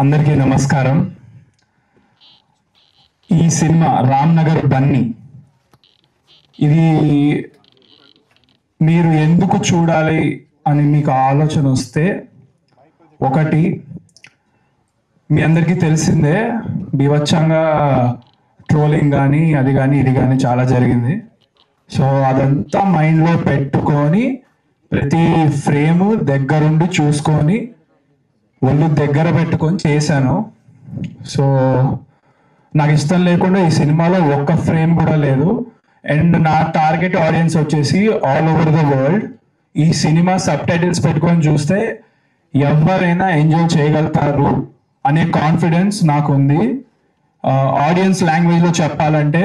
అందరికీ నమస్కారం. ఈ సినిమా రామ్ నగర్ బన్నీ, ఇది మీరు ఎందుకు చూడాలి అని మీకు ఆలోచన వస్తే, ఒకటి మీ అందరికీ తెలిసిందే, బీభత్సంగా ట్రోలింగ్ కానీ అది కానీ ఇది కానీ చాలా జరిగింది. సో అదంతా మైండ్లో పెట్టుకొని ప్రతి ఫ్రేమ్ దగ్గరుండి చూసుకొని ఒళ్ళు దగ్గర పెట్టుకొని చేశాను. సో నాకు ఇష్టం లేకుండా ఈ సినిమాలో ఒక్క ఫ్రేమ్ కూడా లేదు. అండ్ నా టార్గెట్ ఆడియన్స్ వచ్చేసి ఆల్ ఓవర్ ద వరల్డ్. ఈ సినిమా సబ్ టైటిల్స్ పెట్టుకొని చూస్తే ఎవరైనా ఎంజాయ్ చేయగలుగుతారు అనే కాన్ఫిడెన్స్ నాకు ఉంది. ఆడియన్స్ లాంగ్వేజ్లో చెప్పాలంటే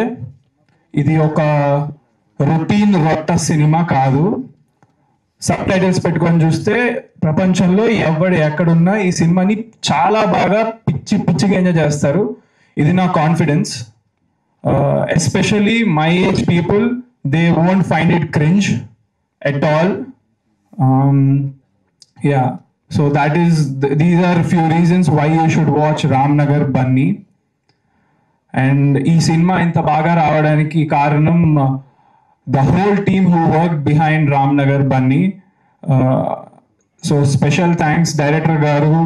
ఇది ఒక రొటీన్ రొట్ట సినిమా కాదు. సబ్ టైటిల్స్ పెట్టుకొని చూస్తే ప్రపంచంలో ఎవడు ఎక్కడున్నా ఈ సినిమాని చాలా బాగా పిచ్చిగా ఎంజాయ్ చేస్తారు. ఇది నా confidence. Especially my age people, they won't find it cringe at all. Yeah, so that is these are few reasons why you should watch Ramnagar Bunny. And ఈ సినిమా ఇంత బాగా రావడానికి కారణం the whole team who worked behind Ramnagar Bunny. So special thanks director garu,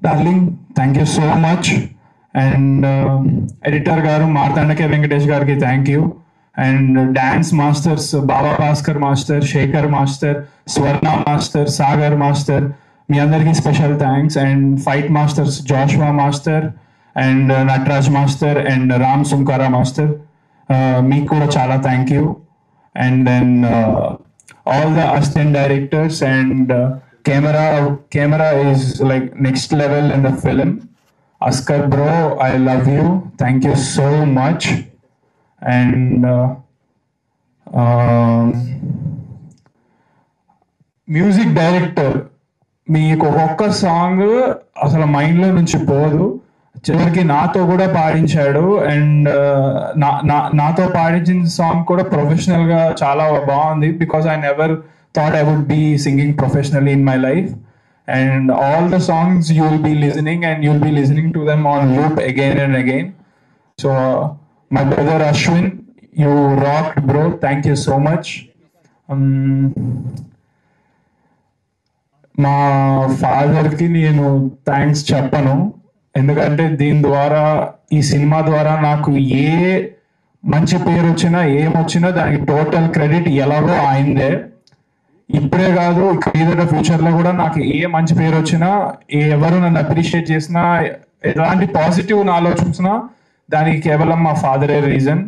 darling, thank you so much. And editor garu Martandake Venkatesh gariki thank you. And dance masters Baba Bhaskar master, Shekhar master, Swarna master, Sagar master, మీ అందరికి special thanks. And fight masters Joshua master and Nataraj master and Ram Sunkara master, మీకు కూడా చాలా thank you. And then all the assistant directors and camera is like next level in the film. Askar bro, I love you, thank you so much. And music director, మీకు ఒక్కొక్క song అసలు మైండ్లో నుంచి పోదు. చివరికి నాతో కూడా పాడించాడు. అండ్ నాతో పాడించిన సాంగ్ కూడా ప్రొఫెషనల్గా చాలా బాగుంది. Because I never thought I would be singing professionally in my life. And all the songs you will be listening and you will be listening to them on loop again and again. So my brother Ashwin, you rocked bro, thank you so much. మా ఫాదర్కి నేను thanks చెప్పను, ఎందుకంటే దీని ద్వారా, ఈ cinema ద్వారా నాకు ఏ మంచి పేరు వచ్చినా ఏమొచ్చినా దానికి టోటల్ క్రెడిట్ ఎలాగో ఆయనదే. ఇప్పుడే కాదు, ఏదైనా ఫ్యూచర్లో కూడా నాకు ఏ మంచి పేరు వచ్చినా, ఎవరు నన్ను అప్రిషియేట్ చేసినా, ఎలాంటి పాజిటివ్ నాలో చూసినా దానికి కేవలం మా ఫాదరే రీజన్.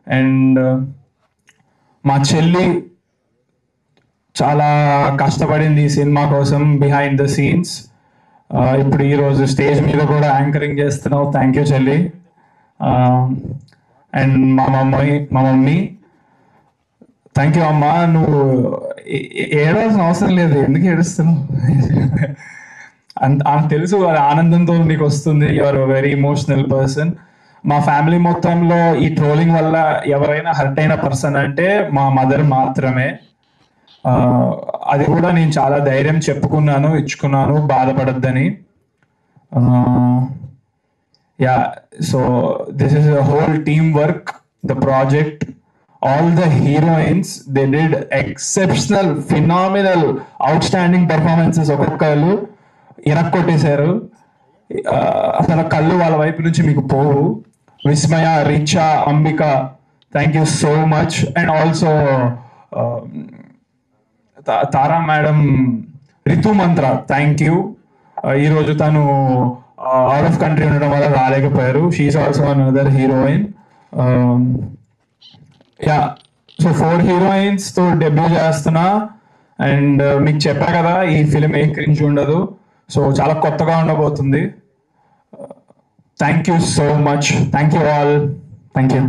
అండ్ మా చెల్లి చాలా కష్టపడింది ఈ సినిమా కోసం బిహైండ్ ద సీన్స్. ఇప్పుడు ఈరోజు స్టేజ్ మీద కూడా యాంకరింగ్ చేస్తున్నావు, థ్యాంక్ యూ చెల్లి. అండ్ మా మమ్మీ, థ్యాంక్ యూ అమ్మా. నువ్వు ఏడవలసిన అవసరం లేదు, ఎందుకు ఏడుస్తున్నావు? తెలుసు ఆనందంతో నీకు వస్తుంది. You are very emotional person. మా ఫ్యామిలీ మొత్తంలో ఈ ట్రోలింగ్ వల్ల ఎవరైనా హర్ట్ అయిన పర్సన్ అంటే మా మదర్ మాత్రమే. అది కూడా నేను చాలా ధైర్యం చెప్పుకున్నాను, ఇచ్చుకున్నాను, బాధపడద్దని. Ya, so this is a whole team work, the project. All the heroines, they did exceptional, phenomenal, outstanding performances. ఒక్కొక్కరు ఇరక్కొట్టేశారు. అసలు కళ్ళు వాళ్ళ వైపు నుంచి మీకు పోవు. Vismaya, Richa, Ambika, thank you so much. And also Tara madam, Ritu Mantra, thank you. ఈరోజు తను అవుట్ ఆఫ్ కంట్రీ ఉండడం వల్ల రాలేకపోయారు. She's also another heroine. Ya, so 4 heroines తో డెబ్యూ చేస్తున్నా. అండ్ మీకు చెప్పా కదా, ఈ ఫిలిం ఏ క్రింజ్ ఉండదు. సో చాలా కొత్తగా ఉండబోతుంది. Thank you so much. Thank you all. Thank you.